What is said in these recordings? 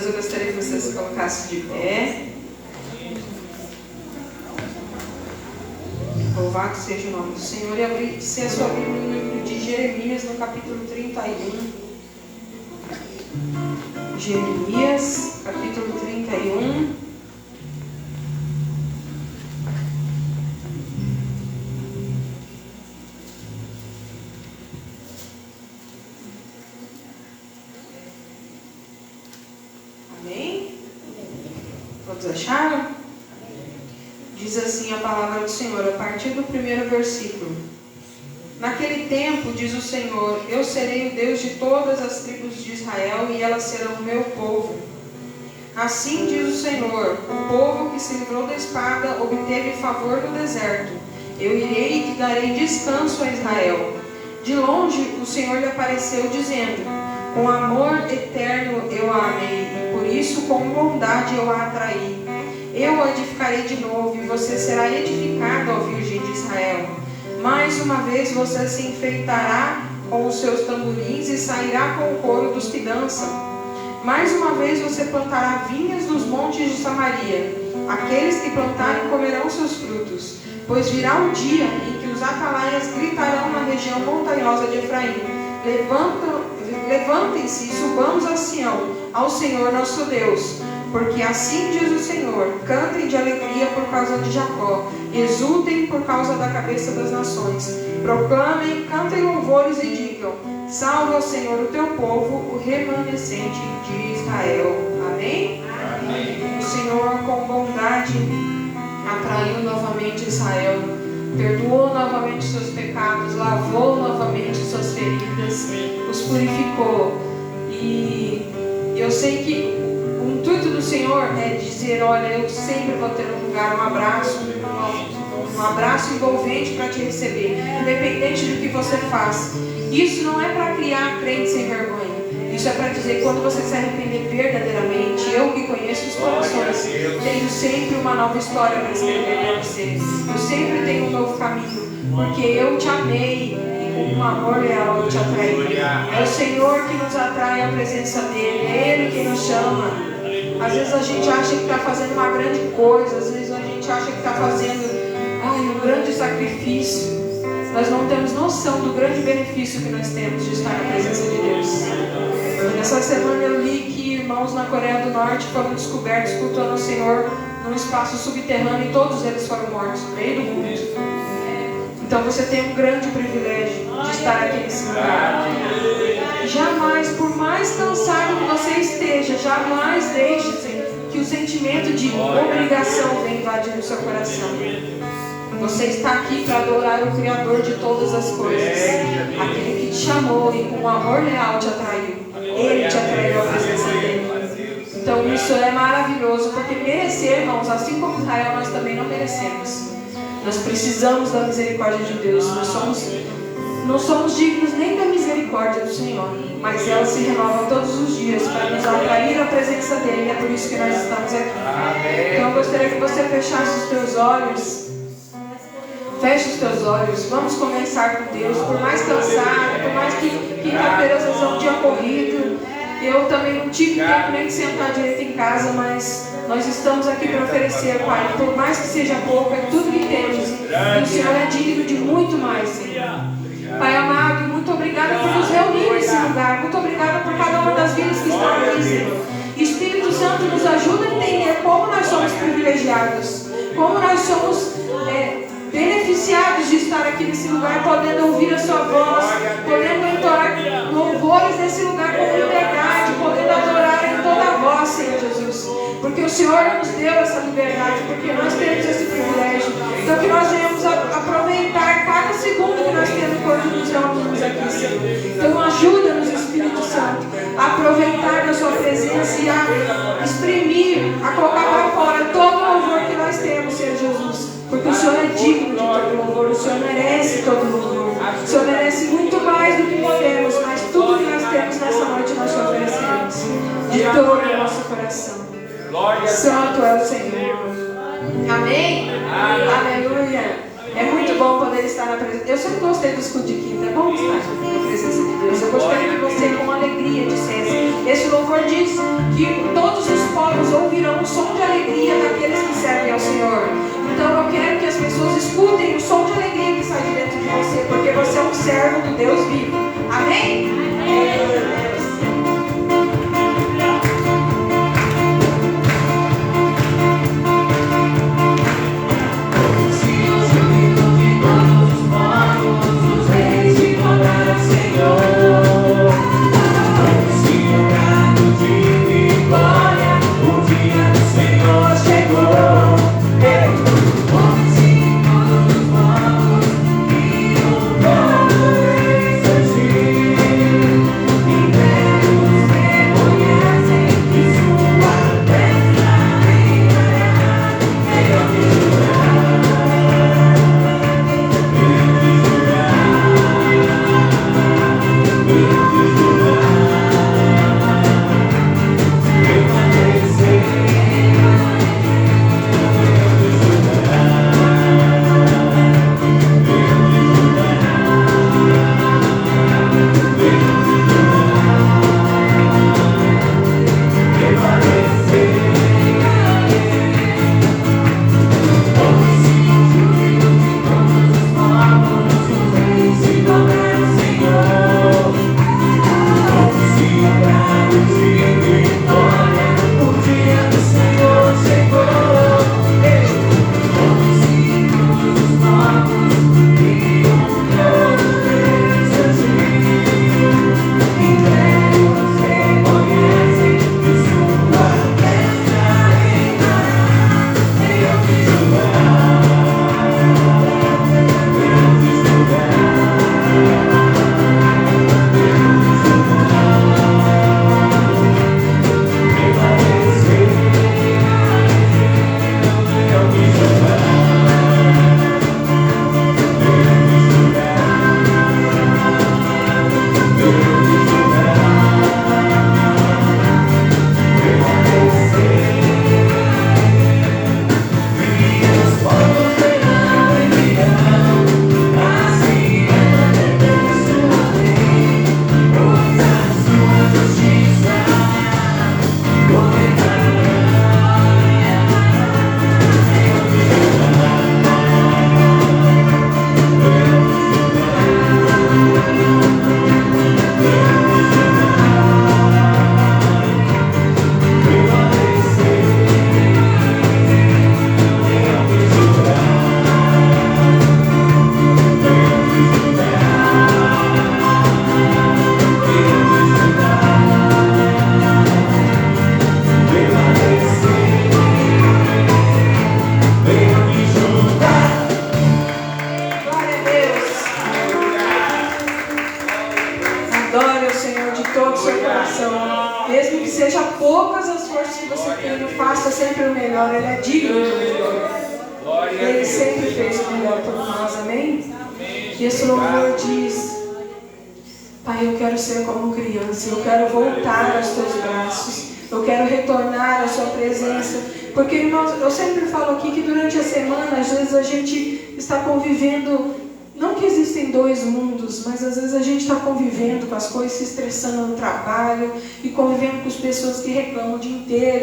eu gostaria que você se colocasse de pé. Louvado seja o nome do Senhor. E abrir se a sua Bíblia no livro de Jeremias, no capítulo 31. Jeremias, capítulo 31. Amém? Todos acharam? Diz assim a palavra do Senhor, a partir do primeiro versículo. Naquele tempo, diz o Senhor, eu serei o Deus de todas as tribos de Israel e elas serão o meu povo. Assim diz o Senhor, o povo que se livrou da espada obteve favor no deserto. Eu irei e darei descanso a Israel. De longe o Senhor lhe apareceu dizendo, com amor eterno eu a amei, e por isso com bondade eu a atraí. Eu a edificarei de novo, e você será edificado, ó Virgem de Israel. Mais uma vez você se enfeitará com os seus tamborins e sairá com o coro dos que dançam. Mais uma vez você plantará vinhas nos montes de Samaria. Aqueles que plantarem comerão seus frutos. Pois virá o dia em que os atalaias gritarão na região montanhosa de Efraim. Levantem-se e subamos a Sião, ao Senhor nosso Deus. Porque assim diz o Senhor, cantem de alegria por causa de Jacó, exultem por causa da cabeça das nações, proclamem, cantem louvores e digam, salve ao Senhor o teu povo, o remanescente de Israel. Amém? Amém. O Senhor com bondade atraiu novamente Israel, perdoou novamente seus pecados, lavou novamente suas feridas, os purificou. E eu sei que o intuito do Senhor é dizer, olha, eu sempre vou ter um lugar, um abraço envolvente para te receber, independente do que você faz. Isso não é para criar crente sem vergonha. Isso é para dizer, quando você se arrepender verdadeiramente, eu que conheço os corações, tenho sempre uma nova história para escrever para você. Eu sempre tenho um novo caminho, porque eu te amei e com um amor leal eu te atraí. É o Senhor que nos atrai à presença dEle, é Ele que nos chama. Às vezes a gente acha que está fazendo uma grande coisa, às vezes a gente acha que está fazendo um grande sacrifício. Nós não temos noção do grande benefício que nós temos de estar na presença de Deus. Nessa semana eu li que irmãos na Coreia do Norte foram descobertos cultuando o Senhor num espaço subterrâneo e todos eles foram mortos no meio do culto. Então você tem um grande privilégio de estar aqui nesse lugar. Jamais, por mais cansado que você esteja, jamais deixe que o sentimento de obrigação venha invadir o seu coração. Você está aqui para adorar o Criador de todas as coisas, aquele que te chamou e com amor leal te atraiu. Ele te atraiu à presença dele. Então isso é maravilhoso, porque merecer, irmãos, assim como Israel, nós também não merecemos. Nós precisamos da misericórdia de Deus. Não somos dignos nem da misericórdia do Senhor, mas ela se renova todos os dias para nos atrair à presença dele. É por isso que nós estamos aqui. Então eu gostaria que você fechasse os teus olhos. Feche os teus olhos. Vamos começar com Deus. Por mais cansado, por mais que quinta-feira às vezes é um dia corrido, eu também não tive tempo nem de sentar direito em casa, mas nós estamos aqui para oferecer, Pai. Por mais que seja pouco, é tudo que temos. E o Senhor é digno de muito mais, Senhor. Pai amado, muito obrigada por nos reunir nesse lugar. Muito obrigada por cada uma das vidas que estão aqui, Senhor. Espírito Santo, nos ajuda a entender como nós somos privilegiados, como nós somos beneficiados de estar aqui nesse lugar, podendo ouvir a sua voz, podendo entoar louvores nesse lugar com liberdade, podendo adorar em toda a voz, Senhor Jesus. Porque o Senhor nos deu essa liberdade, porque nós temos esse privilégio. Então que nós venhamos aproveitar cada segundo que nós temos quando nos reunimos aqui, Senhor. Então ajuda-nos, Espírito Santo, a aproveitar da sua presença e a exprimir, a colocar para fora todo o louvor que nós temos, Senhor Jesus. Porque o Senhor é digno de todo louvor, o Senhor merece todo louvor. O Senhor merece muito mais do que podemos, mas tudo que nós temos nessa noite nós te oferecemos de todo o nosso coração. Santo é o Senhor. Amém? Aleluia. É muito bom poder estar na presença. Eu sempre gostei do escudo de quinta. É bom estar na presença de Deus. Eu gostaria que você, com alegria, dissesse. Esse louvor diz que todos alegria daqueles que servem ao Senhor. Então eu quero que as pessoas escutem o som de alegria que sai de dentro de você, porque você é um servo do Deus vivo. Amém? Amém.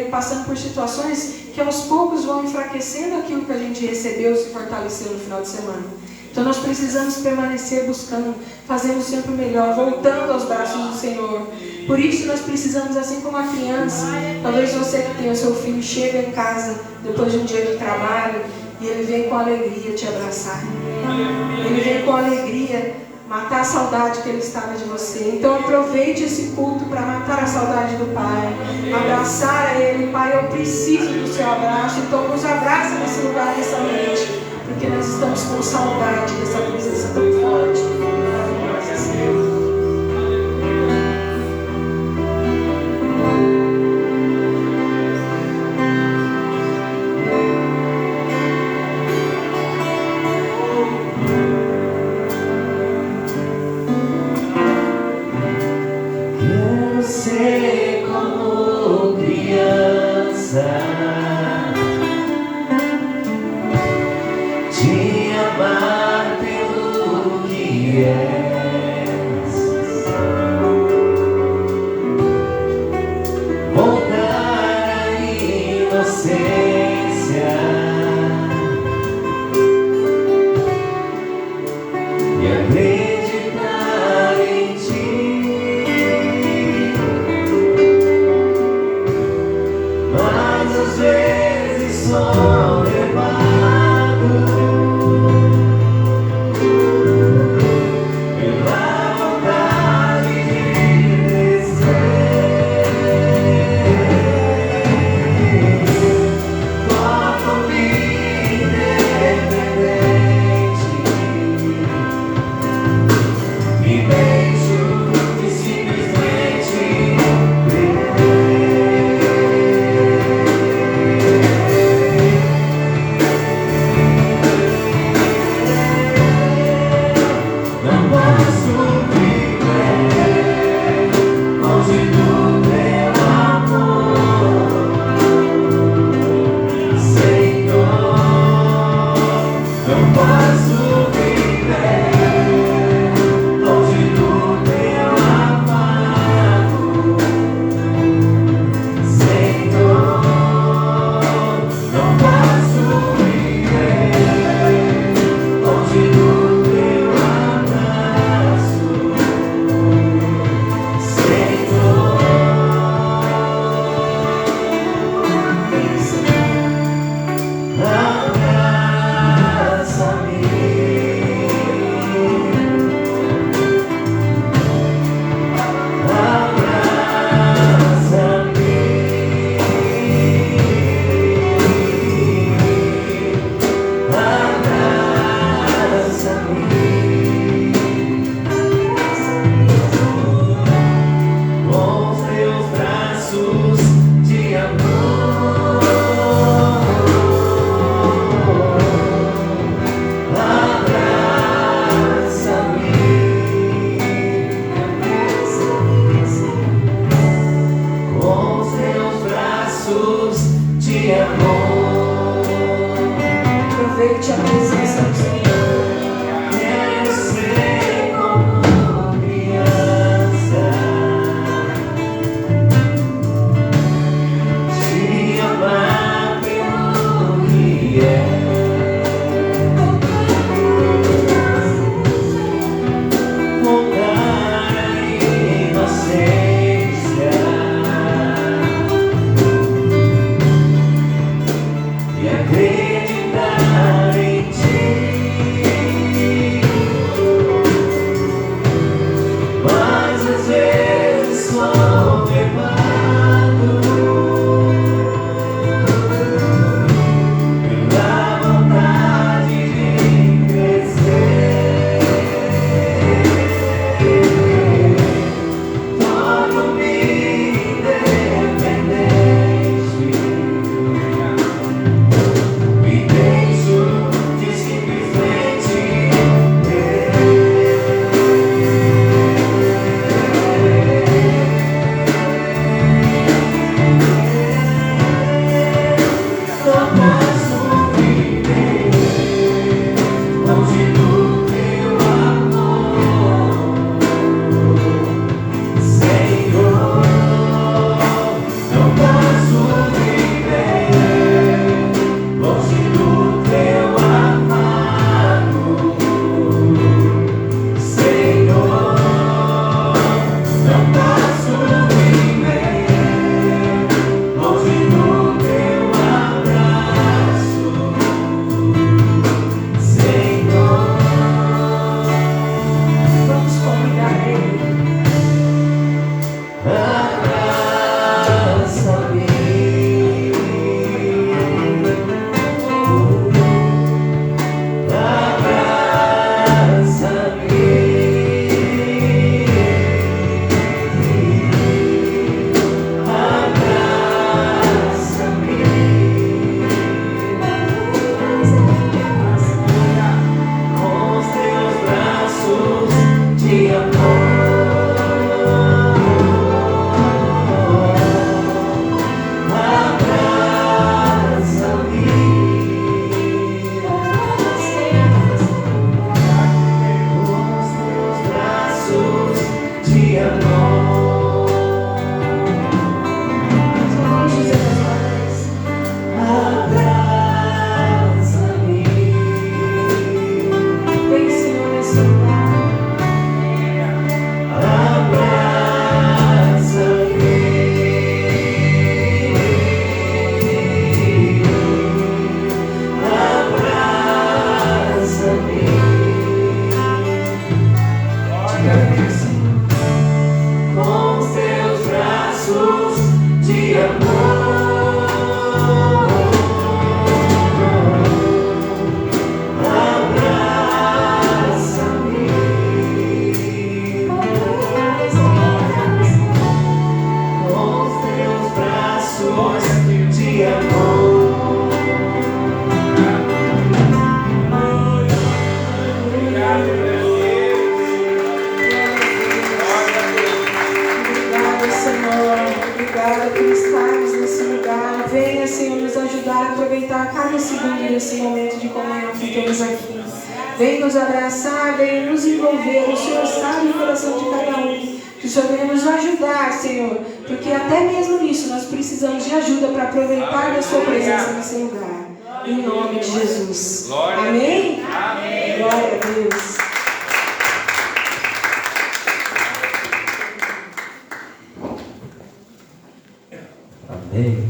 Passando por situações que aos poucos vão enfraquecendo aquilo que a gente recebeu, se fortaleceu no final de semana. Então nós precisamos permanecer buscando, fazendo sempre o melhor, voltando aos braços do Senhor. Por isso nós precisamos, assim como a criança, talvez você que tem o seu filho chega em casa depois de um dia de trabalho e ele vem com alegria te abraçar. Ele vem com alegria matar a saudade que ele estava de você. Então aproveite esse culto para matar a saudade do Pai, abraçar a Ele. Pai, eu preciso do seu abraço. Então nos abraça nesse lugar, nessa noite, porque nós estamos com saudade dessa presença tão forte, maravilhosa, Senhor. Ser como criança, te amar pelo que és, voltar à inocência. obrigada por estarmos nesse lugar. Venha, Senhor, nos ajudar a aproveitar cada segundo desse momento de comunhão que temos aqui. Venha nos abraçar, venha nos envolver. O Senhor sabe o coração de cada um. Que o Senhor venha nos ajudar, Senhor. Porque até mesmo nisso nós precisamos de ajuda para aproveitar da sua presença nesse lugar. Em nome de Jesus. Amém? Amém. Glória a Deus. Amém.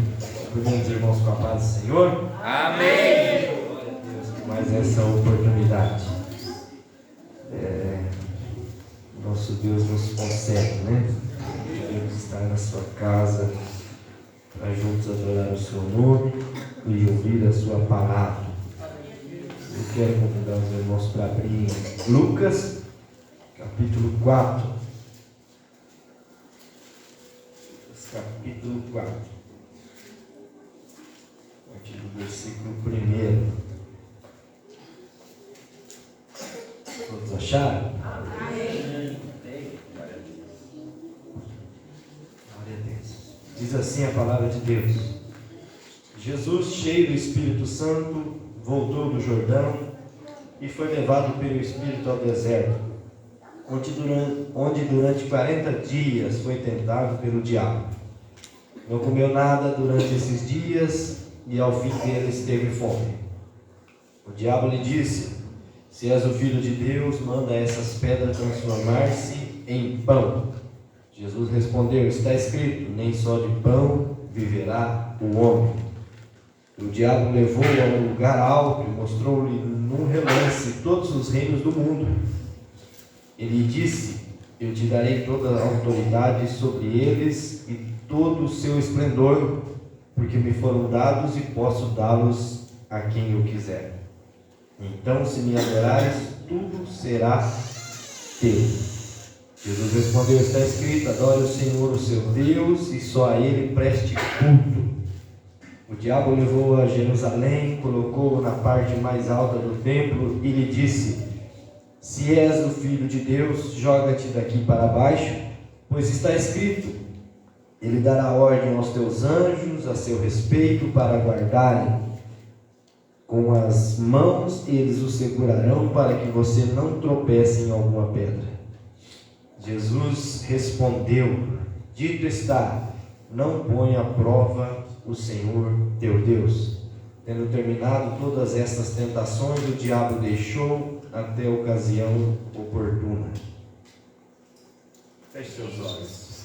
Meus irmãos, com a paz do Senhor. Amém. Glória a Deus por mais essa oportunidade. Nosso Deus nos concede, né? Podemos estar na sua casa para juntos adorar o seu nome e ouvir a sua palavra. Eu quero convidar os irmãos para abrir Lucas, capítulo 4. Capítulo 4. A partir do versículo 1. Todos acharam? Amém. Glória a Deus. Diz assim a palavra de Deus: Jesus, cheio do Espírito Santo, voltou do Jordão e foi levado pelo Espírito ao deserto, onde durante 40 dias foi tentado pelo diabo. Não comeu nada durante esses dias e ao fim deles teve fome. O diabo lhe disse: se és o Filho de Deus, manda essas pedras transformar-se em pão. Jesus respondeu: está escrito, nem só de pão viverá o homem. O diabo levou-o a um lugar alto e mostrou-lhe num relance todos os reinos do mundo. Ele disse: eu te darei toda a autoridade sobre eles e todo o seu esplendor, porque me foram dados e posso dá-los a quem eu quiser. Então, se me adorares, tudo será teu. Jesus respondeu: está escrito, adore o Senhor, o seu Deus, e só a Ele preste culto. O diabo levou-o a Jerusalém, colocou-o na parte mais alta do templo e lhe disse: se és o Filho de Deus, joga-te daqui para baixo, pois está escrito, Ele dará ordem aos teus anjos a seu respeito para guardarem. Com as mãos eles o segurarão para que você não tropece em alguma pedra. Jesus respondeu: dito está, não ponha à prova o Senhor teu Deus. Tendo terminado todas estas tentações, o diabo deixou até a ocasião oportuna. Feche seus olhos.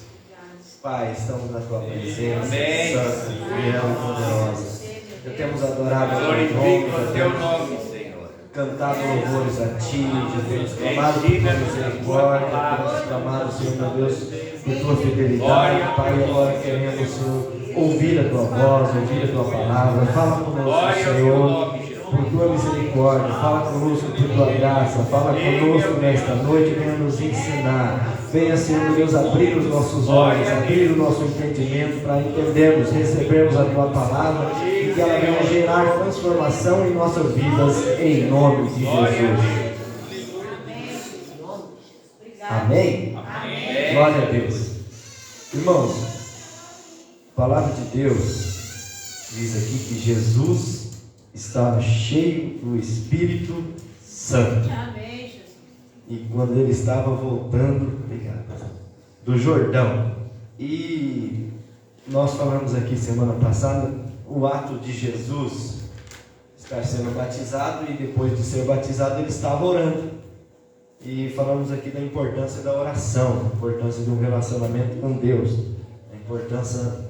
Pai, estamos na tua presença, santa, fiel e poderosa. Já temos adorado o teu nome, já temos cantado louvores a ti, já temos clamado por tua misericórdia, temos clamado, Senhor meu Deus, por tua fidelidade. Pai, agora queremos, Senhor, ouvir a tua voz, ouvir a tua palavra. Fala conosco, Senhor, por tua misericórdia. Fala conosco por tua graça. Fala conosco nesta noite, venha nos ensinar. Venha, Senhor Deus, abrir os nossos olhos, abrir o nosso entendimento para entendermos, recebermos a tua palavra e que ela venha gerar transformação em nossas vidas, em nome de Jesus. Amém? Amém. Glória a Deus. Irmãos, a palavra de Deus diz aqui que Jesus estava cheio do Espírito Santo. Amém, Jesus. E quando ele estava voltando, do Jordão, e nós falamos aqui semana passada o ato de Jesus estar sendo batizado, e depois de ser batizado ele estava orando, e falamos aqui da importância da oração, a importância de um relacionamento com Deus, a importância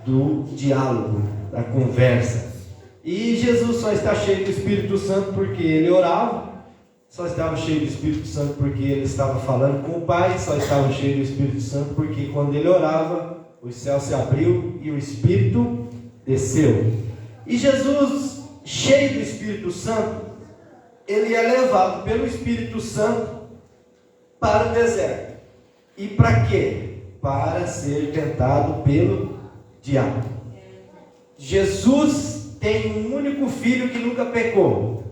do diálogo, da conversa. E Jesus só está cheio do Espírito Santo porque ele orava, só estava cheio do Espírito Santo porque ele estava falando com o Pai, só estava cheio do Espírito Santo porque quando ele orava, o céu se abriu e o Espírito desceu. E Jesus, cheio do Espírito Santo, ele é levado pelo Espírito Santo para o deserto. E para quê? Para ser tentado pelo diabo. Jesus tem um único filho que nunca pecou,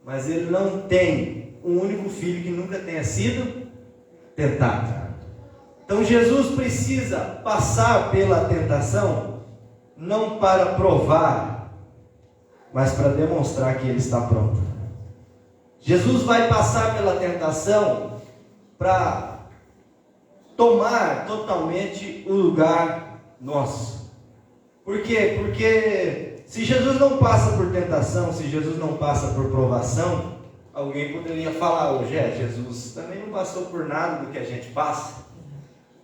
mas ele não tem um único filho que nunca tenha sido tentado. Então Jesus precisa passar pela tentação, não para provar, mas para demonstrar que Ele está pronto. Jesus vai passar pela tentação para tomar totalmente o lugar nosso. Por quê? Porque se Jesus não passa por tentação, se Jesus não passa por provação, alguém poderia falar hoje, Jesus também não passou por nada do que a gente passa.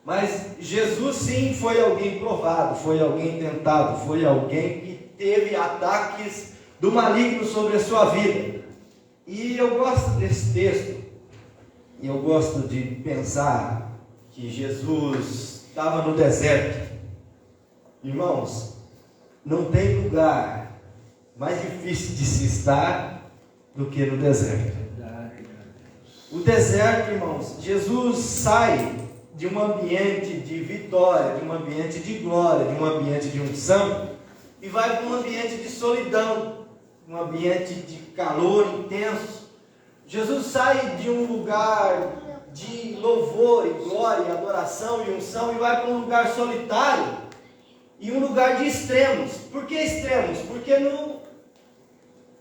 Mas Jesus sim foi alguém provado, foi alguém tentado, foi alguém que teve ataques do maligno sobre a sua vida. E eu gosto desse texto, e eu gosto de pensar que Jesus estava no deserto. Irmãos, não tem lugar mais difícil de se estar do que no deserto. O deserto, irmãos, Jesus sai de um ambiente de vitória, de um ambiente de glória, de um ambiente de unção, e vai para um ambiente de solidão, um ambiente de calor intenso. Jesus sai de um lugar de louvor e glória, e adoração e unção, e vai para um lugar solitário, e um lugar de extremos. Por que extremos? Porque no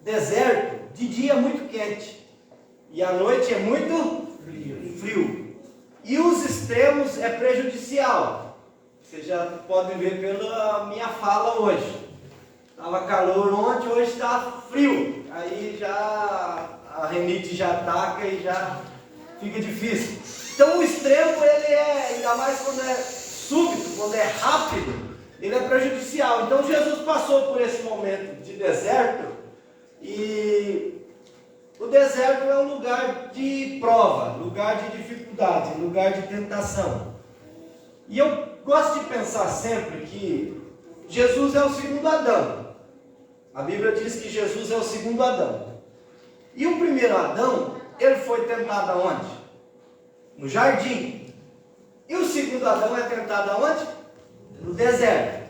deserto, de dia é muito quente, e à noite é muito frio. E os extremos é prejudicial. Vocês já podem ver pela minha fala hoje. Estava calor ontem, hoje está frio. Aí já a rinite já ataca e já fica difícil. Então o extremo, ele é, ainda mais quando é súbito, quando é rápido, ele é prejudicial. Então Jesus passou por esse momento de deserto, e o deserto é um lugar de prova, lugar de dificuldade, lugar de tentação. E eu gosto de pensar sempre que Jesus é o segundo Adão. A Bíblia diz que Jesus é o segundo Adão. E o primeiro Adão, ele foi tentado aonde? No jardim. E o segundo Adão é tentado aonde? No deserto.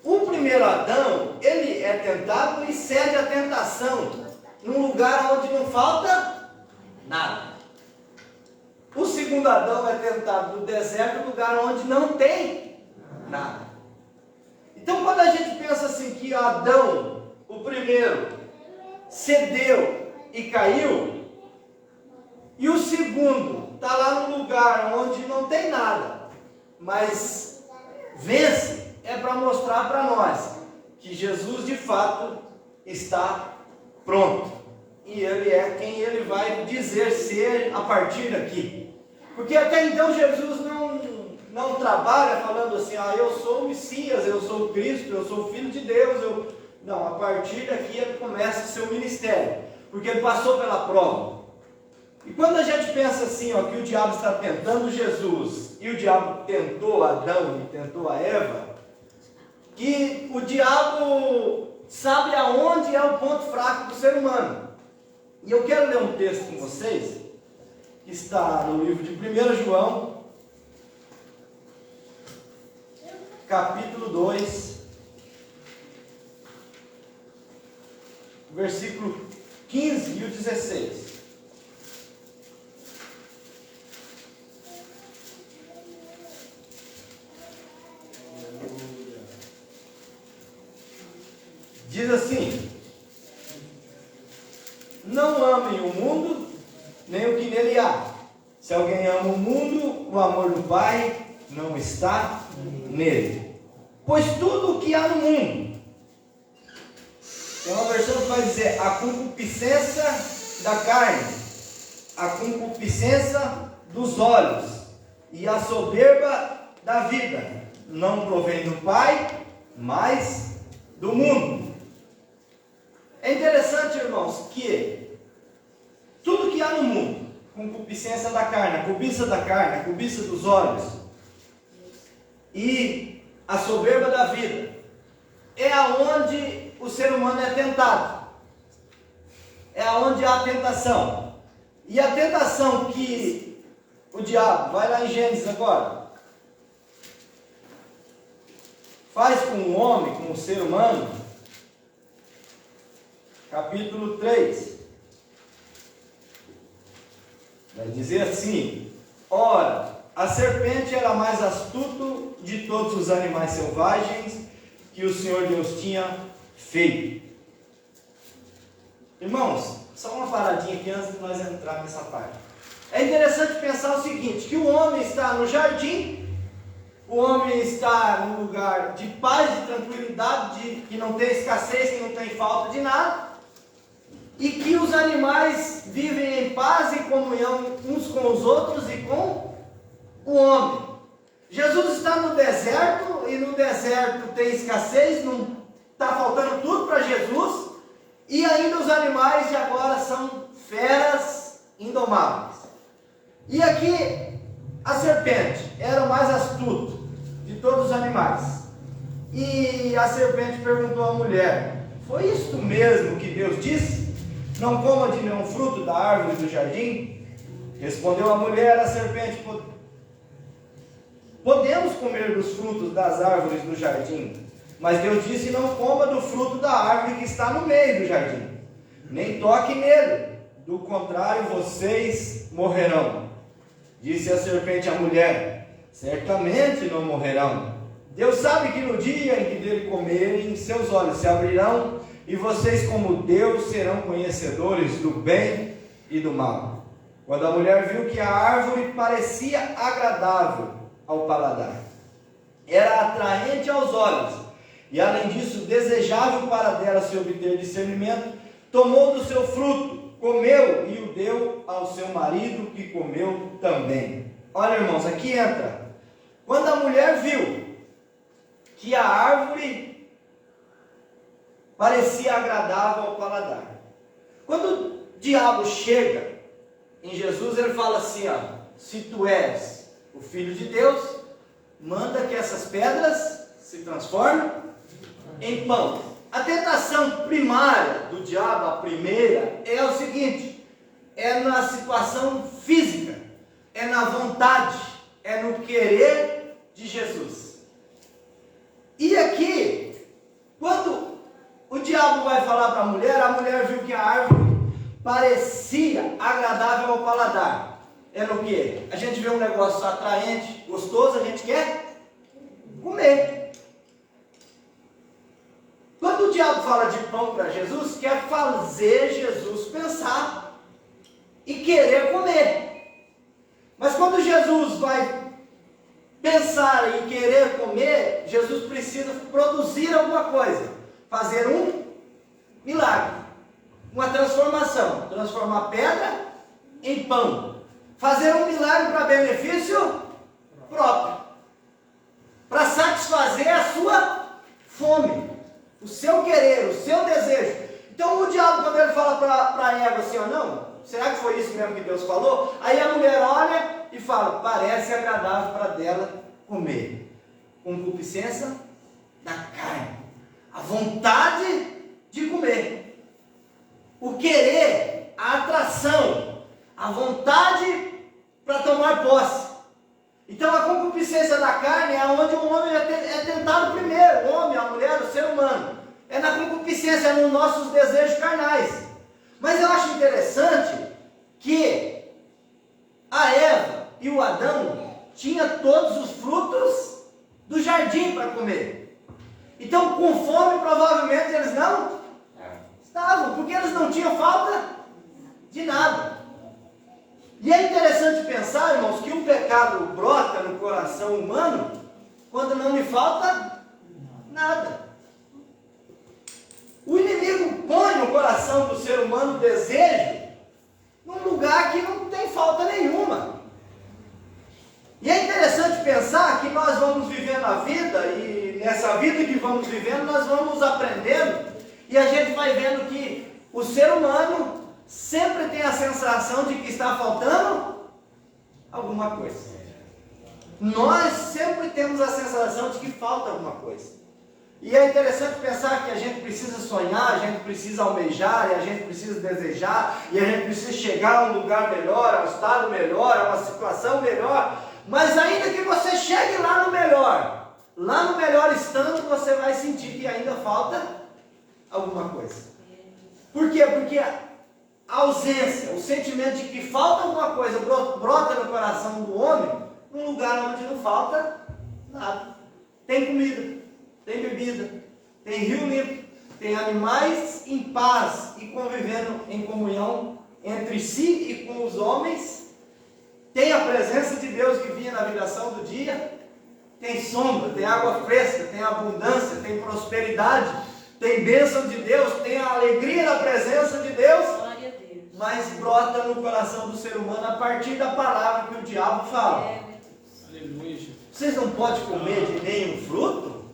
O primeiro Adão, ele é tentado e cede à tentação num lugar onde não falta nada. O segundo Adão é tentado no deserto, num lugar onde não tem nada. Então, quando a gente pensa assim que Adão, o primeiro, cedeu e caiu, e o segundo está lá num lugar onde não tem nada, mas vence, é para mostrar para nós que Jesus de fato está pronto, e Ele é quem Ele vai dizer ser a partir daqui. Porque até então Jesus não trabalha falando assim, eu sou o Messias, eu sou o Cristo, eu sou o Filho de Deus. Não, a partir daqui Ele começa o seu ministério, porque Ele passou pela prova. E quando a gente pensa assim, que o diabo está tentando Jesus, e o diabo tentou Adão e tentou a Eva, que o diabo sabe aonde é o ponto fraco do ser humano. E eu quero ler um texto com vocês, que está no livro de 1 João, capítulo 2, versículo 15 e o 16. Diz assim: não amem o mundo, nem o que nele há. Se alguém ama o mundo, o amor do Pai não está nele. Pois tudo o que há no mundo, tem uma versão que vai dizer a concupiscência da carne, a concupiscência dos olhos e a soberba da vida, não provém do Pai, mas do mundo. É interessante, irmãos, que tudo que há no mundo, concupiscência da carne, a cobiça dos olhos e a soberba da vida, é aonde o ser humano é tentado, é aonde há tentação. E a tentação que o diabo, vai lá em Gênesis agora, faz com o homem, com o ser humano, capítulo 3, vai dizer assim: ora, a serpente era mais astuto de todos os animais selvagens que o Senhor Deus tinha feito. Irmãos, só uma paradinha aqui antes de nós entrar nessa parte. É interessante pensar o seguinte, que o homem está no jardim, o homem está num lugar de paz, de tranquilidade, que não tem escassez, que não tem falta de nada, e que os animais vivem em paz e comunhão uns com os outros e com o homem. Jesus está no deserto, e no deserto tem escassez, não está faltando tudo para Jesus, e ainda os animais de agora são feras indomáveis. E aqui a serpente era o mais astuto de todos os animais. E a serpente perguntou à mulher: foi isto mesmo que Deus disse? Não coma de nenhum fruto da árvore do jardim? Respondeu a mulher à serpente: podemos comer dos frutos das árvores do jardim, mas Deus disse: não coma do fruto da árvore que está no meio do jardim, nem toque nele, do contrário vocês morrerão. Disse a serpente à mulher: certamente não morrerão. Deus sabe que no dia em que dele comerem, seus olhos se abrirão, e vocês, como Deus, serão conhecedores do bem e do mal. Quando a mulher viu que a árvore parecia agradável ao paladar, era atraente aos olhos, e além disso desejável para dela se obter discernimento, tomou do seu fruto, comeu e o deu ao seu marido, que comeu também. Olha, irmãos, aqui entra, quando a mulher viu que a árvore parecia agradável ao paladar. Quando o diabo chega em Jesus, ele fala assim, ó: se tu és o Filho de Deus, manda que essas pedras se transformem em pão. A tentação primária do diabo, a primeira, é o seguinte: é na situação física, é na vontade, é no querer de Jesus. E aqui, quando o diabo vai falar para a mulher viu que a árvore parecia agradável ao paladar. É no que? A gente vê um negócio atraente, gostoso, a gente quer comer. Quando o diabo fala de pão para Jesus, quer fazer Jesus pensar e querer comer. Mas quando Jesus vai pensar e querer comer, Jesus precisa produzir alguma coisa, fazer um milagre, uma transformação, transformar pedra em pão, fazer um milagre para benefício próprio, para satisfazer a sua fome, o seu querer, o seu desejo. Então o diabo, quando ele fala para Eva assim, ó, não, será que foi isso mesmo que Deus falou? Aí a mulher olha e fala: parece agradável para dela comer. Concupiscência da carne, a vontade de comer, o querer, a atração, a vontade para tomar posse. Então a concupiscência da carne é onde o homem é tentado primeiro, o homem, a mulher, o ser humano. É na concupiscência, é nos nossos desejos carnais. Mas eu acho interessante que a Eva e o Adão tinham todos os frutos do jardim para comer. Então, com fome, provavelmente eles não estavam, porque eles não tinham falta de nada. E é interessante pensar, irmãos, que o pecado brota no coração humano quando não lhe falta nada. O inimigo põe no coração do ser humano o desejo num lugar que não tem falta nenhuma. E é interessante pensar que nós vamos vivendo a vida, e nessa vida que vamos vivendo, nós vamos aprendendo, e a gente vai vendo que o ser humano sempre tem a sensação de que está faltando alguma coisa. Nós sempre temos a sensação de que falta alguma coisa. E é interessante pensar que a gente precisa sonhar, a gente precisa almejar, e a gente precisa desejar, e a gente precisa chegar a um lugar melhor, a um estado melhor, a uma situação melhor. Mas ainda que você chegue lá no melhor estando, você vai sentir que ainda falta alguma coisa. Por quê? Porque a ausência, o sentimento de que falta alguma coisa brota no coração do homem num lugar onde não falta nada. Tem comida, tem bebida, tem rio limpo, tem animais em paz e convivendo em comunhão entre si e com os homens. Tem a presença de Deus que vinha na viração do dia. Tem sombra, tem água fresca, tem abundância, tem prosperidade, tem bênção de Deus, tem a alegria da presença de Deus. Glória a Deus. Mas brota no coração do ser humano a partir da palavra que o diabo fala. Aleluia. Vocês não podem comer de nenhum fruto?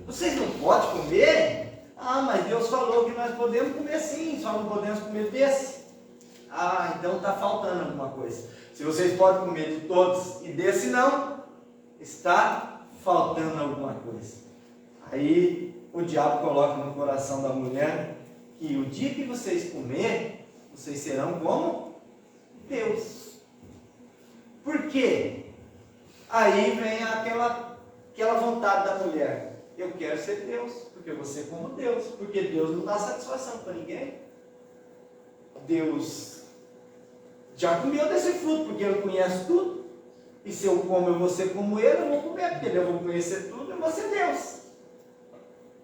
Vocês não podem comer? Ah, mas Deus falou que nós podemos comer sim, só não podemos comer desse. Ah, então está faltando alguma coisa. Se vocês podem comer de todos e desse não, está faltando alguma coisa. Aí o diabo coloca no coração da mulher que o dia que vocês comer, vocês serão como Deus. Por quê? Aí vem aquela vontade da mulher. Eu quero ser Deus, porque eu vou ser como Deus. Porque Deus não dá satisfação para ninguém. Deus já comeu desse fruto, porque Ele conhece tudo. E se eu como, eu vou ser como Ele, eu vou comer, porque eu vou conhecer tudo, eu vou ser Deus.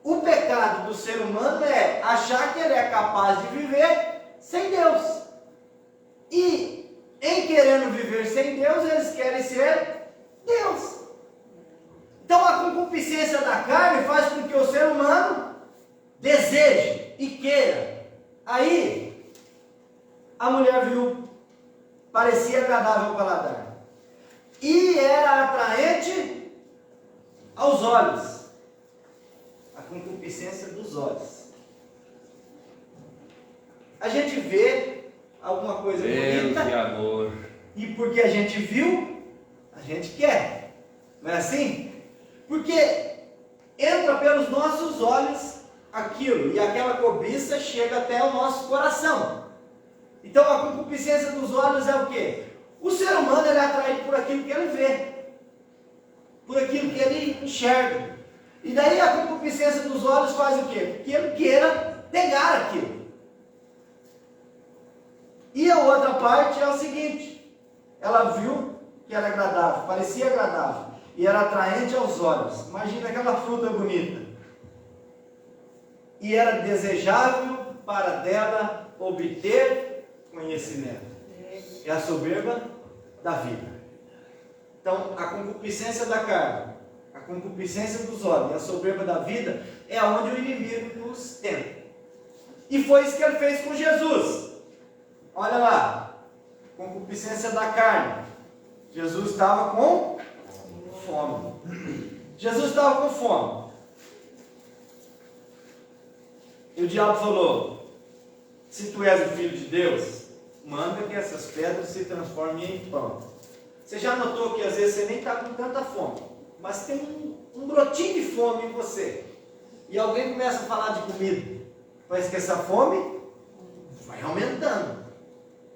O pecado do ser humano é achar que ele é capaz de viver sem Deus. E, em querendo viver sem Deus, eles querem ser Deus. Então, a concupiscência da carne faz com que o ser humano deseje e queira. Aí, a mulher viu, parecia agradável ao paladar. E era atraente aos olhos. A concupiscência dos olhos. A gente vê alguma coisa bonita. Deus e amor. E porque a gente viu, a gente quer. Não é assim? Porque entra pelos nossos olhos aquilo. E aquela cobiça chega até o nosso coração. Então a concupiscência dos olhos é o quê? O ser humano ele é atraído por aquilo que ele vê. Por aquilo que ele enxerga. E daí a concupiscência dos olhos faz o quê? Que ele queira pegar aquilo. E a outra parte é o seguinte: ela viu que era agradável, parecia agradável, e era atraente aos olhos. Imagina aquela fruta bonita. E era desejável para dela obter conhecimento. É a soberba da vida. Então, a concupiscência da carne, a concupiscência dos olhos e a soberba da vida é onde o inimigo nos tenta. E foi isso que ele fez com Jesus. Olha lá, concupiscência da carne. Jesus estava com fome. Jesus estava com fome. E o diabo falou: se tu és o filho de Deus, manda que essas pedras se transformem em pão. Você já notou que às vezes você nem está com tanta fome, mas tem um brotinho de fome em você. E alguém começa a falar de comida. Parece que essa fome vai aumentando.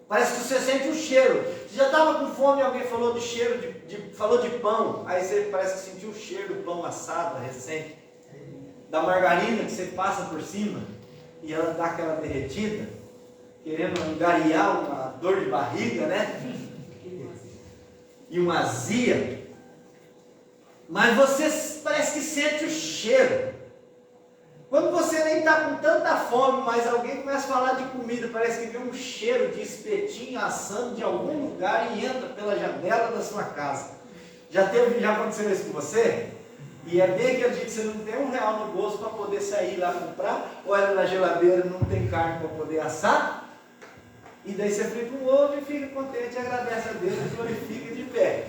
Parece que você sente o cheiro. Você já estava com fome e alguém falou de cheiro, falou de pão. Aí você parece que sentiu o cheiro do pão assado recente. Da margarina que você passa por cima e ela dá aquela derretida, querendo angariar uma dor de barriga, né? E uma azia. Mas você parece que sente o cheiro. Quando você nem está com tanta fome, mas alguém começa a falar de comida, parece que vê um cheiro de espetinho assando de algum lugar e entra pela janela da sua casa. Já aconteceu isso com você? E é bem aquele dia que você não tem R$1 no bolso para poder sair lá comprar, olha na geladeira, não tem carne para poder assar, e daí você frita um ovo e fica contente, agradece a Deus e glorifica de pé.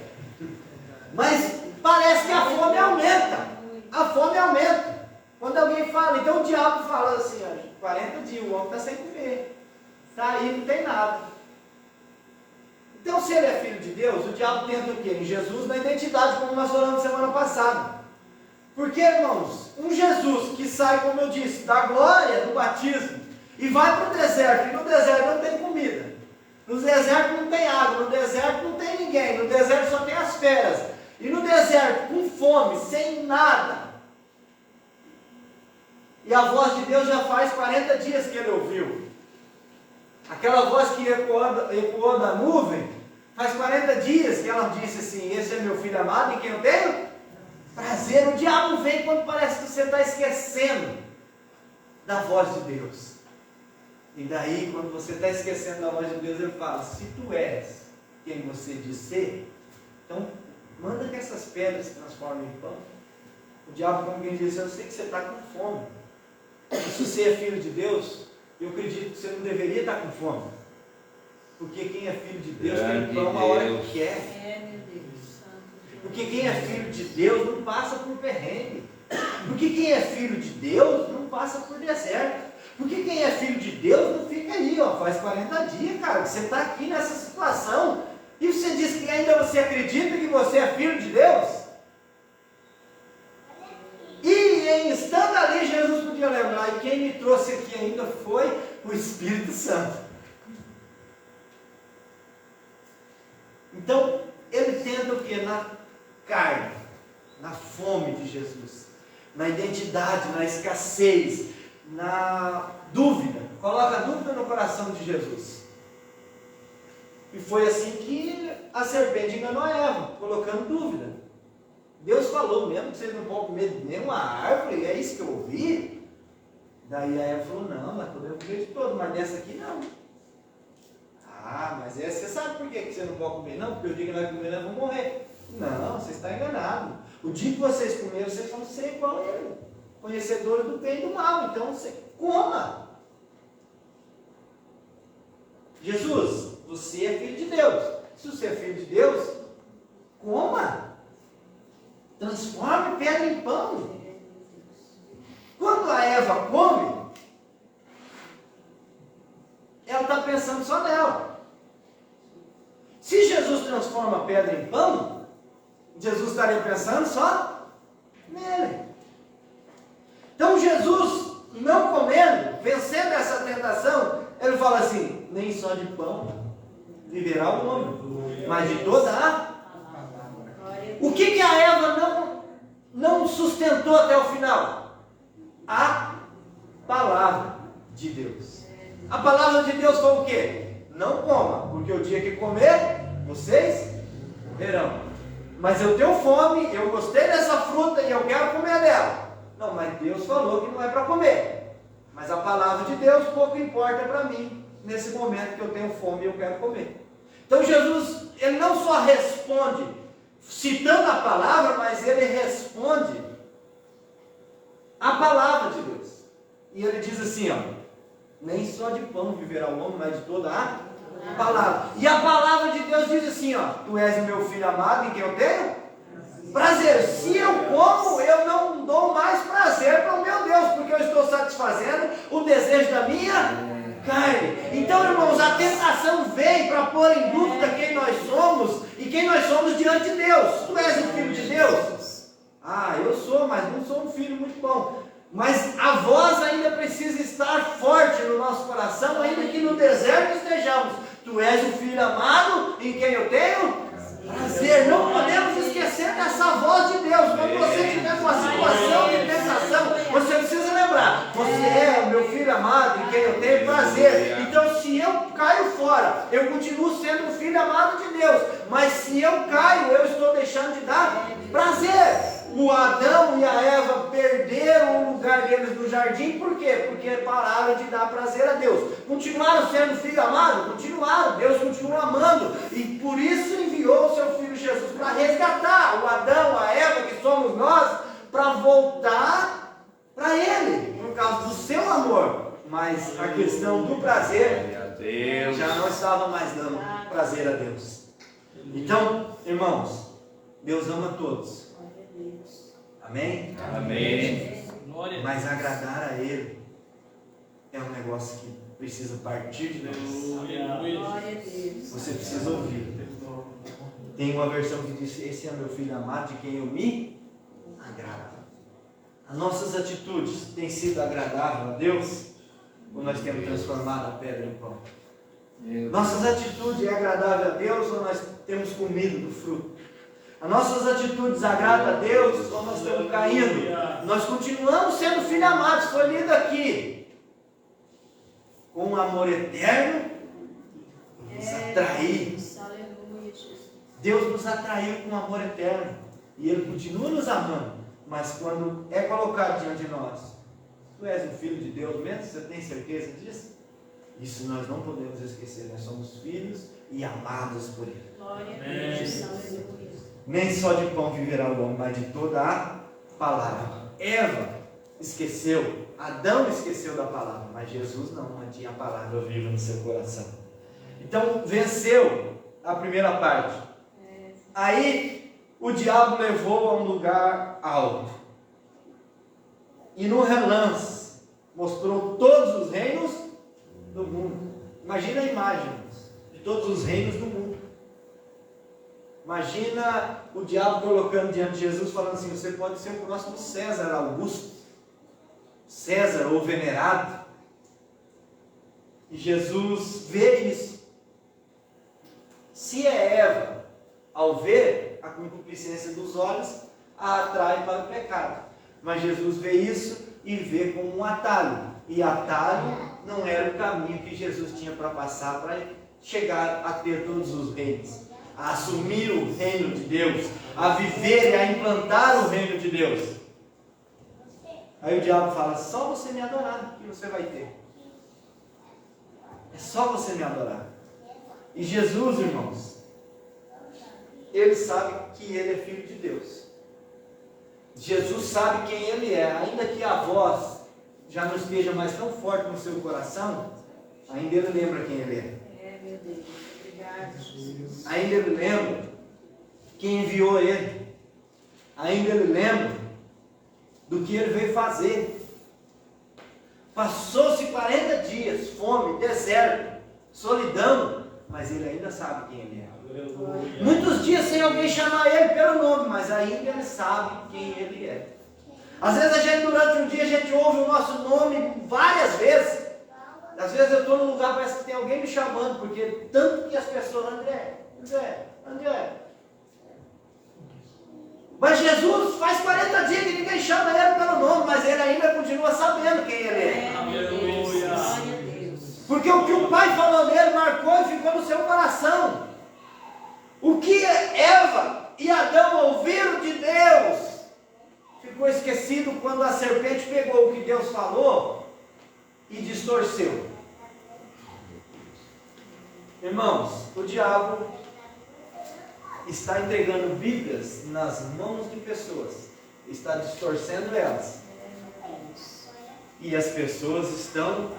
Mas parece que a fome aumenta. A fome aumenta. Quando alguém fala, então o diabo fala assim, ó, 40 dias, o homem está sem comer. Está aí, não tem nada. Então se ele é filho de Deus, o diabo tenta o quê? Em Jesus, na identidade, como nós falamos semana passada. Porque, irmãos, um Jesus que sai, como eu disse, da glória do batismo e vai para o deserto, e no deserto não tem comida, no deserto não tem água, no deserto não tem ninguém, no deserto só tem as feras, e no deserto com fome, sem nada, e a voz de Deus já faz 40 dias que ele ouviu, aquela voz que ecoou da nuvem, Faz 40 dias que ela disse assim: esse é meu filho amado em quem eu tenho prazer. O diabo vem quando parece que você está esquecendo da voz de Deus. E daí, quando você está esquecendo da voz de Deus, ele fala: se tu és quem você diz ser, então manda que essas pedras se transformem em pão. O diabo, como quem diz: eu sei que você está com fome. E se você é filho de Deus, eu acredito que você não deveria estar com fome. Porque quem é filho de Deus tem pão a hora que quer. Porque quem é filho de Deus não passa por perrengue. Porque quem é filho de Deus não passa por deserto. Porque quem é filho de Deus não fica aí, ó, faz 40 dias, cara, que você está aqui nessa situação. E você diz que ainda você acredita que você é filho de Deus? E em estando ali, Jesus podia lembrar: e quem me trouxe aqui ainda foi o Espírito Santo. Então, ele tenta o que? Na carne, na fome de Jesus, na identidade, na escassez, na dúvida. Coloca a dúvida no coração de Jesus. E foi assim que a serpente enganou a Eva, colocando dúvida. Deus falou mesmo que vocês não vão comer de nenhuma árvore, é isso que eu ouvi? Daí a Eva falou: não, nós podemos comer de todo, mas dessa aqui não. Ah, mas você sabe por que você não pode comer? Não, porque o dia que nós comer, nós vamos morrer. Não, você está enganado. O dia que vocês comerem, vocês vão ser igual a ele, conhecedores do bem e do mal. Então você coma. Jesus, você é filho de Deus. Se você é filho de Deus, coma. Transforme pedra em pão. Quando a Eva come, ela está pensando só nela. Se Jesus transforma a pedra em pão, Jesus estaria pensando só nele. Então Jesus, não comendo, vencendo essa tentação, ele fala assim: nem só de pão viverá o homem, mas de toda a... O que a Eva não sustentou até o final? A palavra de Deus. A palavra de Deus foi o quê? Não coma, porque o dia que comer, vocês morrerão. Mas eu tenho fome, eu gostei dessa fruta e eu quero comer dela. Não, mas Deus falou que não é para comer. Mas a palavra de Deus pouco importa para mim, nesse momento que eu tenho fome e eu quero comer. Então Jesus, ele não só responde citando a palavra, mas ele responde a palavra de Deus. E ele diz assim, ó: nem só de pão viverá o homem, mas de toda a palavra. E a palavra de Deus diz assim, ó: tu és o meu filho amado em quem eu tenho prazer. Se eu como, eu não dou mais prazer para o meu Deus, porque eu estou satisfazendo o desejo da minha carne. Então, irmãos, a tentação vem para pôr em dúvida quem nós somos e quem nós somos diante de Deus. Tu és o filho de Deus? Ah, eu sou, mas não sou um filho muito bom. Mas a voz ainda precisa estar forte no nosso coração, ainda que no deserto estejamos. Tu és o filho amado em quem eu tenho prazer. Não podemos esquecer dessa voz de Deus. Quando você tiver uma situação de tentação, você precisa lembrar: você é o meu filho amado em quem eu tenho prazer. Então, se eu caio fora, eu continuo sendo um filho amado de Deus. Mas se eu caio, eu estou deixando de dar prazer. O Adão e a Eva perderam o lugar deles no jardim. Por quê? Porque pararam de dar prazer a Deus. Continuaram sendo filho amado? Continuaram. Deus continua amando. E por isso enviou o seu Filho Jesus para resgatar o Adão, a Eva, que somos nós, para voltar para Ele, por causa do seu amor. Mas a questão do prazer já não estava mais dando prazer a Deus. Então, irmãos, Deus ama todos. Amém? Amém. Mas agradar a Ele é um negócio que precisa partir de nós. Você precisa ouvir. Tem uma versão que diz: esse é meu filho amado, de quem eu me agrado. As nossas atitudes têm sido agradáveis a Deus, ou nós temos transformado a pedra em pão? Nossas atitudes é agradável a Deus, ou nós temos comido do fruto? As nossas atitudes agradam a Deus, ou nós estamos caindo? Nós continuamos sendo filhos amados. Foi lido aqui: com um amor eterno, nos atrair Deus nos atraiu com amor eterno. E Ele continua nos amando. Mas quando é colocado diante de nós, tu és um filho de Deus mesmo? Você tem certeza disso? Isso nós não podemos esquecer. Nós somos filhos e amados por Ele. Glória a Deus. Nem só de pão viverá o homem, mas de toda a palavra. Eva esqueceu, Adão esqueceu da palavra, mas Jesus não mantinha a palavra viva no seu coração. Então venceu a primeira parte. Aí o diabo levou a um lugar alto. E no relance mostrou todos os reinos do mundo. Imagina a imagem de todos os reinos do mundo. Imagina o diabo colocando diante de Jesus, falando assim: você pode ser o próximo César Augusto, César ou venerado. E Jesus vê isso. Se é Eva, ao ver a concupiscência dos olhos, a atrai para o pecado. Mas Jesus vê isso e vê como um atalho. E atalho não era o caminho que Jesus tinha para passar para chegar a ter todos os reinos, a assumir o reino de Deus, a viver e a implantar o reino de Deus. Aí o diabo fala: só você me adorar que você vai ter. É só você me adorar. E Jesus, irmãos, Ele sabe que Ele é Filho de Deus. Jesus sabe quem Ele é. Ainda que a voz já não esteja mais tão forte no seu coração, ainda Ele lembra quem Ele é. É, meu Deus. Obrigado, Jesus. Ainda Ele lembra quem enviou Ele. Ainda Ele lembra do que Ele veio fazer. Passou-se 40 dias, fome, deserto, solidão, mas Ele ainda sabe quem Ele é. Muitos dias sem alguém chamar Ele pelo nome, mas ainda Ele sabe quem Ele é. Às vezes a gente, durante um dia, a gente ouve o nosso nome várias vezes. Às vezes eu estou num lugar, parece que tem alguém me chamando, porque tanto que as pessoas: André, André, André. Mas Jesus faz 40 dias que ninguém chama Ele pelo nome, mas Ele ainda continua sabendo quem Ele é. Aleluia. Glória a Deus. Porque o que o Pai falou nele marcou e ficou no seu coração. O que Eva e Adão ouviram de Deus ficou esquecido quando a serpente pegou o que Deus falou e distorceu. Irmãos, o diabo está entregando Bíblias nas mãos de pessoas, está distorcendo elas, e as pessoas estão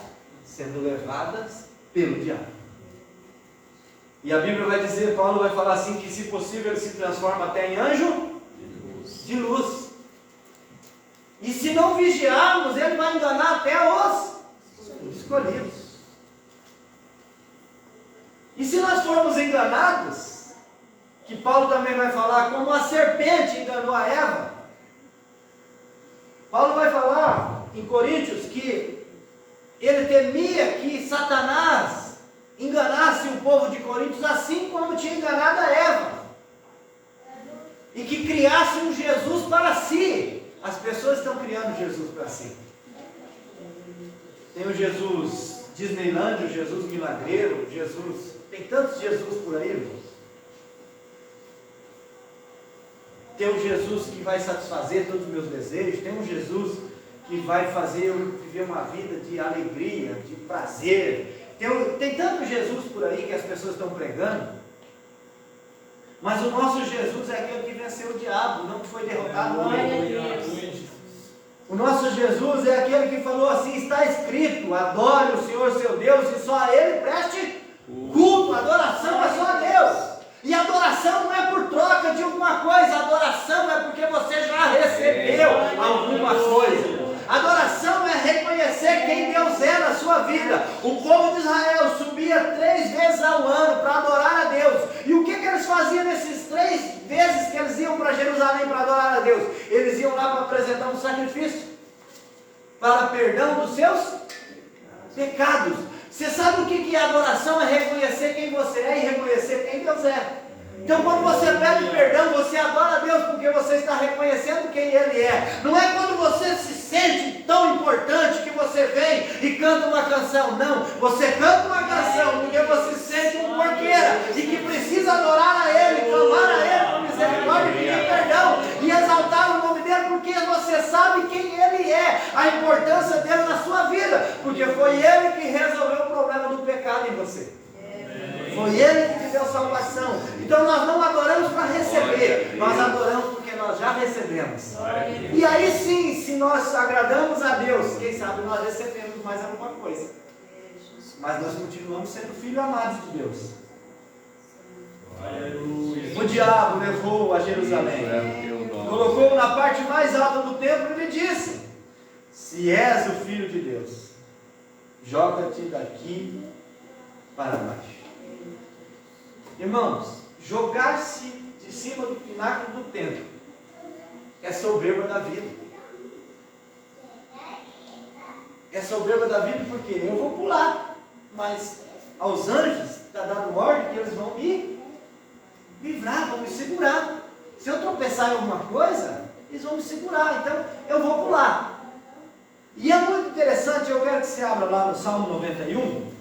sendo levadas pelo diabo. E a Bíblia vai dizer, Paulo vai falar assim, que se possível ele se transforma até em anjo de luz. E se não vigiarmos, ele vai enganar até os escolhidos. E se nós formos enganados, que Paulo também vai falar, como a serpente enganou a Eva. Paulo vai falar em Coríntios que ele temia que Satanás enganasse o povo de Coríntios assim como tinha enganado a Eva. E que criasse um Jesus para si. As pessoas estão criando Jesus para si. Tem o Jesus Disneyland, o Jesus milagreiro, Jesus... Tem tantos Jesus por aí, irmãos. Tem um Jesus que vai satisfazer todos os meus desejos. Tem um Jesus que vai fazer eu viver uma vida de alegria, de prazer. Tem tanto Jesus por aí que as pessoas estão pregando. Mas o nosso Jesus é aquele que venceu o diabo, não que foi derrotado por ele. O nosso Jesus é aquele que falou assim: está escrito, adore o Senhor seu Deus e só a Ele preste culto. Adoração é só a Deus. E adoração não é por troca de alguma coisa, adoração é porque você já recebeu alguma coisa. Adoração é reconhecer quem Deus é na sua vida. O povo de Israel subia 3 vezes ao ano para adorar a Deus. E o que eles faziam nesses 3 vezes que eles iam para Jerusalém para adorar a Deus? Eles iam lá para apresentar um sacrifício para perdão dos seus pecados. Você sabe o que é adoração? É reconhecer quem você é e reconhecer quem Deus é. Então quando você pede perdão, você adora a Deus porque você está reconhecendo quem Ele é. Não é quando você se sente tão importante que você vem e canta uma canção. Não, você canta uma canção porque você se sente um porqueira e que precisa adorar a Ele, clamar a importância dele na sua vida, porque foi ele que resolveu o problema do pecado em você. Foi ele que te deu salvação. Então nós não adoramos para receber, nós adoramos porque nós já recebemos. E aí sim, se nós agradamos a Deus, quem sabe nós recebemos mais alguma coisa. Mas nós continuamos sendo filhos amados de Deus. O diabo levou a Jerusalém, colocou na parte mais alta do templo e lhe disse: se és o Filho de Deus, joga-te daqui para baixo. Irmãos, jogar-se de cima do pináculo do templo é soberba da vida. É soberba da vida porque eu vou pular, mas aos anjos está dando ordem que eles vão me livrar, vão me segurar. Se eu tropeçar em alguma coisa, eles vão me segurar, então eu vou pular. E é muito interessante, eu quero que você abra lá no Salmo 91,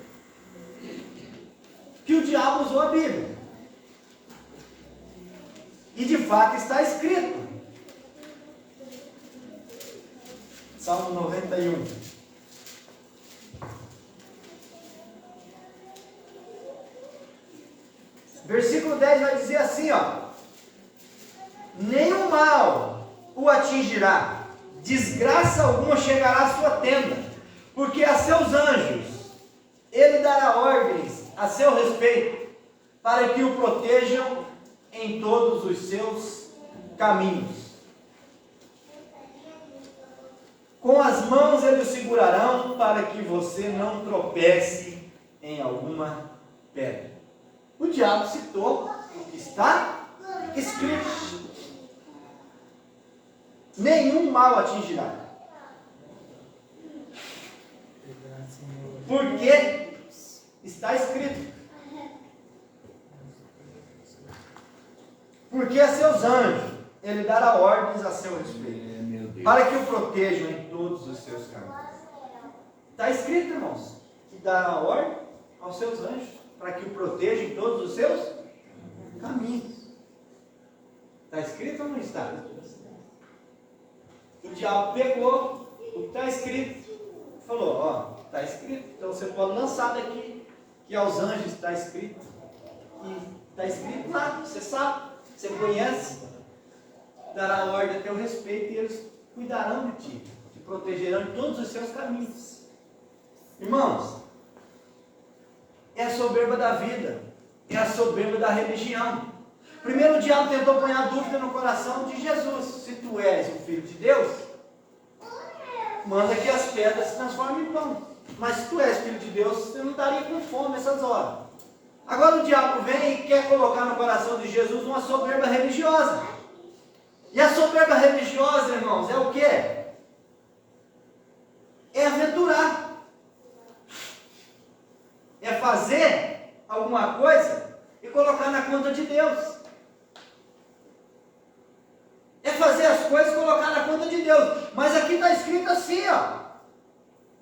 que o diabo usou a Bíblia. E de fato está escrito. Salmo 91. Versículo 10 vai dizer assim, ó: nenhum mal o atingirá, desgraça alguma chegará à sua tenda, porque a seus anjos ele dará ordens a seu respeito, para que o protejam em todos os seus caminhos. Com as mãos ele o segurarão, para que você não tropece em alguma pedra. O diabo citou o que está escrito: nenhum mal atingirá. Porque está escrito. Porque a seus anjos ele dará ordens a seu respeito, para que o protejam em todos os seus caminhos. Está escrito, irmãos, que dará ordem aos seus anjos, para que o protejam em todos os seus caminhos. Está escrito ou não está? O diabo pegou o que está escrito e falou: ó, está escrito, então você pode lançar daqui, que aos anjos está escrito. E está escrito lá, você sabe, você conhece. Dará ordem a teu respeito e eles cuidarão de ti, te protegerão em todos os seus caminhos. Irmãos, é a soberba da vida, é a soberba da religião. Primeiro o diabo tentou pôr a dúvida no coração de Jesus: se tu és o Filho de Deus, manda que as pedras se transformem em pão. Mas se tu és Filho de Deus, você não estaria com fome nessas horas. Agora o diabo vem e quer colocar no coração de Jesus uma soberba religiosa. E a soberba religiosa, irmãos, é o quê? É aventurar. É fazer alguma coisa e colocar na conta de Deus. É fazer as coisas e colocar na conta de Deus. Mas aqui está escrito assim, ó: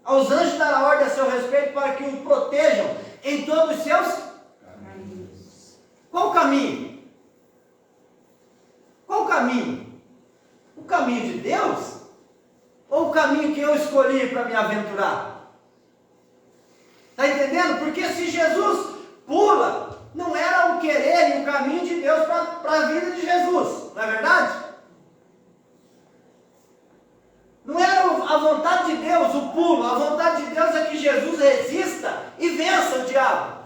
aos anjos dará ordem a seu respeito, para que o protejam em todos os seus caminhos. Qual o caminho? Qual o caminho? O caminho de Deus? Ou o caminho que eu escolhi para me aventurar? Está entendendo? Porque se Jesus pula, não era o querer e o caminho de Deus para a vida de Jesus, não é verdade? Não era a vontade de Deus o pulo, a vontade de Deus é que Jesus resista e vença o diabo.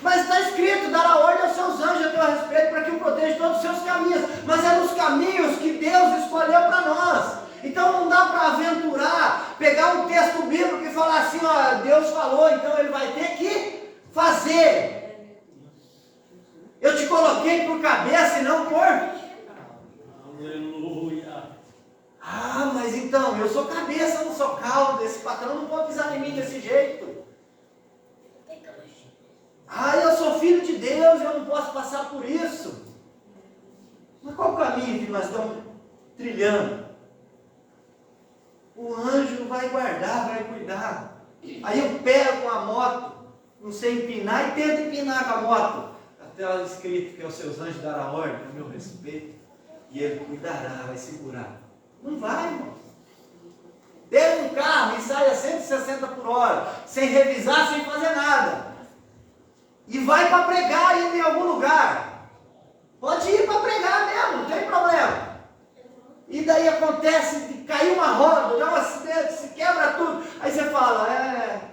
Mas está escrito: dará ordem aos seus anjos a teu respeito, para que o proteja todos os seus caminhos. Mas é nos caminhos que Deus escolheu para nós. Então não dá para aventurar, pegar um texto bíblico e falar assim: ó, Deus falou, então ele vai ter que fazer. Eu te coloquei por cabeça e não por... Aleluia. Ah, mas então, eu sou cabeça, eu não sou cauda, esse patrão não pode pisar em mim desse jeito. Ah, eu sou filho de Deus, eu não posso passar por isso. Mas qual o caminho que nós estamos trilhando? O anjo vai guardar, vai cuidar. Aí eu pego a moto, não sei empinar, e tento empinar com a moto. Até lá escrito que aos seus anjos dará ordem a meu respeito, e ele cuidará, vai segurar. Não vai, irmão. no carro e sai a 160 por hora, sem revisar, sem fazer nada, e vai para pregar ainda em algum lugar, pode ir para pregar mesmo, não tem problema. E daí acontece de cair uma roda, dá um acidente, se quebra tudo. Aí você fala,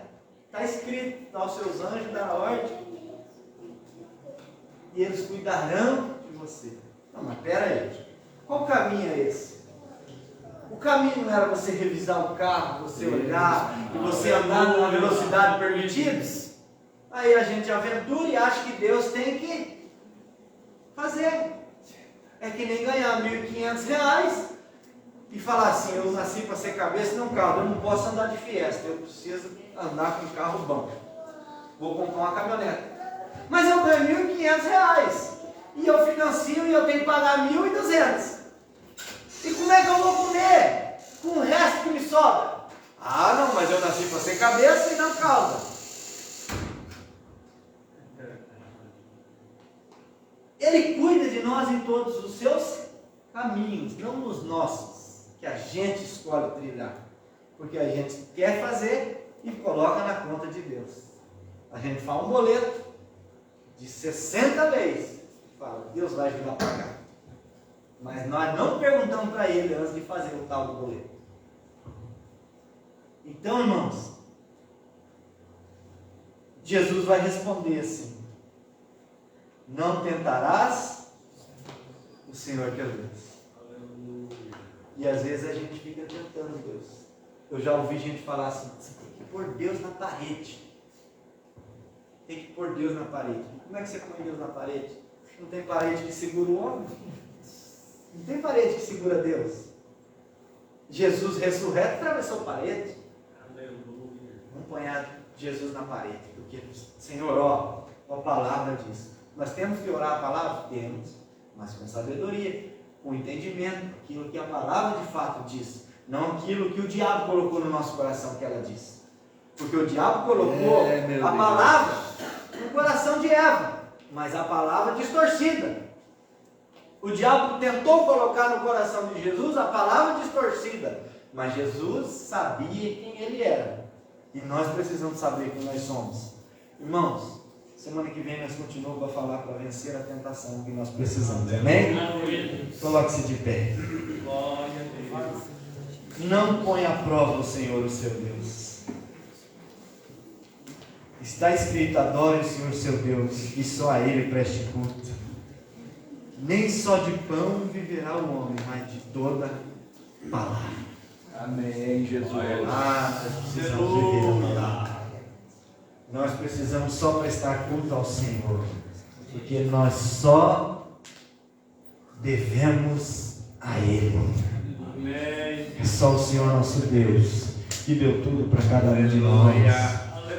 está escrito, tá, os seus anjos da ordem, e eles cuidarão de você. Não, mas pera aí, qual caminho é esse? O caminho não era você revisar o carro, você olhar e você andar numa velocidade permitida? Aí a gente aventura e acha que Deus tem que fazer. É que nem ganhar R$1.500 e falar assim, eu nasci para ser cabeça e não carro, eu não posso andar de Fiesta, eu preciso andar com um carro bom. Vou comprar uma caminhonete. Mas eu ganho R$1.500 e eu financio e eu tenho que pagar 1.200. E como é que eu vou comer com o resto que me sobra? Ah, não, mas eu nasci para ser cabeça e não cauda. Ele cuida de nós em todos os seus caminhos, não nos nossos, que a gente escolhe trilhar. Porque a gente quer fazer e coloca na conta de Deus. A gente faz um boleto de 60 vezes e fala, Deus vai ajudar a pagar. Mas nós não perguntamos para Ele antes de fazer o tal do boleto. Então, irmãos, Jesus vai responder assim, não tentarás o Senhor teu Deus. E às vezes a gente fica tentando Deus. Eu já ouvi gente falar assim, você tem que pôr Deus na parede. Tem que pôr Deus na parede. Como é que você põe Deus na parede? Não tem parede que segura o homem? Não tem parede que segura Deus. Jesus ressurreto atravessou parede. Vamos pôr Jesus na parede, porque Senhor, ó, a palavra diz. Nós temos que orar a palavra? Temos, mas com sabedoria, com entendimento, aquilo que a palavra de fato diz, não aquilo que o diabo colocou no nosso coração que ela diz. Porque o diabo colocou a palavra no coração de Eva, mas a palavra distorcida. O diabo tentou colocar no coração de Jesus a palavra distorcida, mas Jesus sabia quem ele era. E nós precisamos saber quem nós somos. Irmãos, semana que vem nós continuamos a falar para vencer a tentação que nós precisamos. Amém? Coloque-se de pé. Não ponha à prova o Senhor, o seu Deus. Está escrito, adore o Senhor, seu Deus, e só a Ele preste culto. Nem só de pão viverá o homem, mas de toda palavra. Amém, Jesus. Nós precisamos viver a palavra. Nós precisamos só prestar culto ao Senhor, porque nós só devemos a Ele. É só o Senhor nosso Deus que deu tudo para cada um de nós.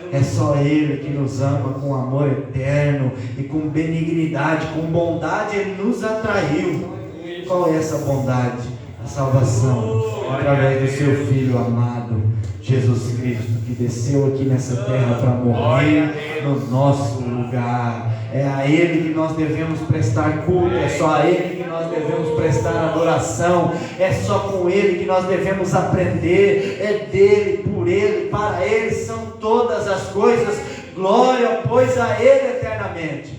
É só Ele que nos ama com amor eterno e com benignidade, com bondade Ele nos atraiu. Qual é essa bondade? A salvação através do seu Filho amado, Jesus Cristo, que desceu aqui nessa terra para morrer no nosso lugar. É a Ele que nós devemos prestar culto, é só a Ele que nós devemos prestar adoração, é só com Ele que nós devemos aprender, é dele, por Ele, para Ele são todas as coisas, glória, pois a Ele eternamente.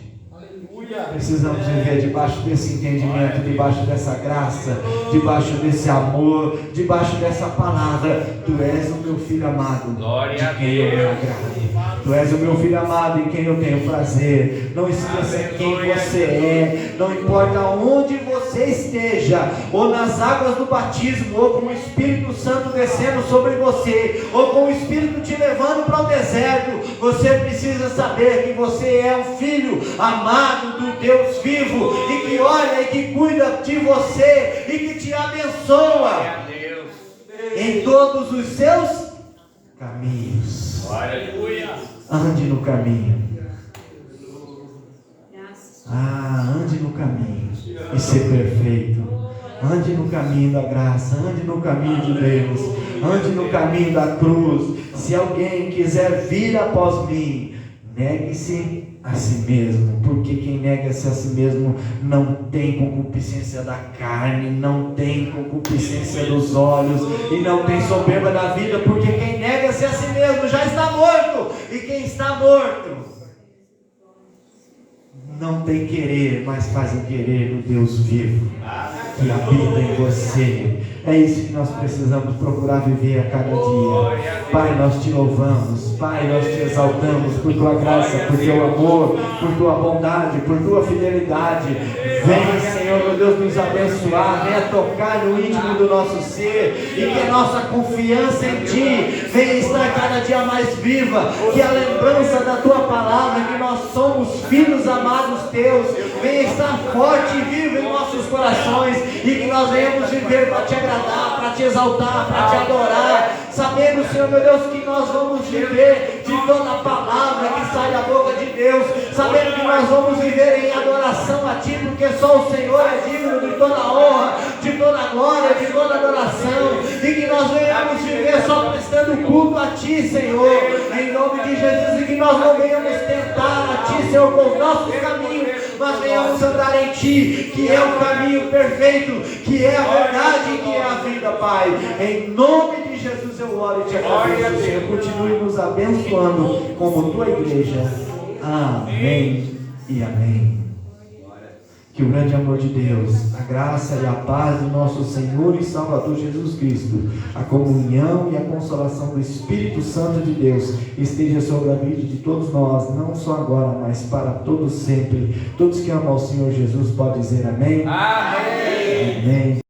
Precisamos viver debaixo desse entendimento, debaixo dessa graça, debaixo desse amor, debaixo dessa palavra. Tu és o meu Filho amado, de quem eu me agrado. Tu és o meu Filho amado em quem eu tenho prazer. Não esqueça quem você é, não importa onde você esteja, ou nas águas do batismo, ou com o Espírito Santo descendo sobre você, ou com o Espírito te levando para o deserto, você precisa saber que você é um filho amado do Deus vivo, e que olha e que cuida de você, e que te abençoa em todos os seus caminhos. Ande no caminho. Ande no caminho e ser perfeito. Ande no caminho da graça, ande no caminho de Deus, ande no caminho da cruz. Se alguém quiser vir após mim, Negue-se a si mesmo, porque quem nega-se a si mesmo não tem concupiscência da carne, não tem concupiscência dos olhos e não tem soberba da vida, porque quem nega-se a si mesmo já está morto, e quem está morto não tem querer, mas faz o querer do Deus vivo que habita em você. É isso que nós precisamos procurar viver a cada dia. Pai, nós te louvamos, Pai, nós te exaltamos por tua graça, por teu amor, por tua bondade, por tua fidelidade. Venha, Senhor, meu Deus, nos abençoar, venha tocar no íntimo do nosso ser, e que a nossa confiança em ti venha estar cada dia mais viva, que a lembrança da tua palavra, que nós somos filhos amados teus, venha estar forte e viva em nossos corações, e que nós venhamos viver para te agradar, para te exaltar, para te adorar, sabendo, Senhor meu Deus, que nós vamos viver de toda a palavra que sai da boca de Deus, sabendo que nós vamos viver em adoração a ti, porque só o Senhor é digno de toda a honra, de toda a glória, de toda a adoração, e que nós venhamos viver só prestando culto a ti, Senhor, em nome de Jesus, e que nós não venhamos tentar a ti, Senhor, com os nossos caminhos, mas venhamos andar em ti, que é o caminho perfeito, que é a verdade e que é a vida, Pai. Em nome de Jesus eu oro e te agradeço, Senhor. Continue nos abençoando como tua igreja. Amém e amém. Que o grande amor de Deus, a graça e a paz do nosso Senhor e Salvador Jesus Cristo, a comunhão e a consolação do Espírito Santo de Deus esteja sobre a vida de todos nós, não só agora, mas para todos sempre. Todos que amam ao Senhor Jesus podem dizer amém. Amém. Amém.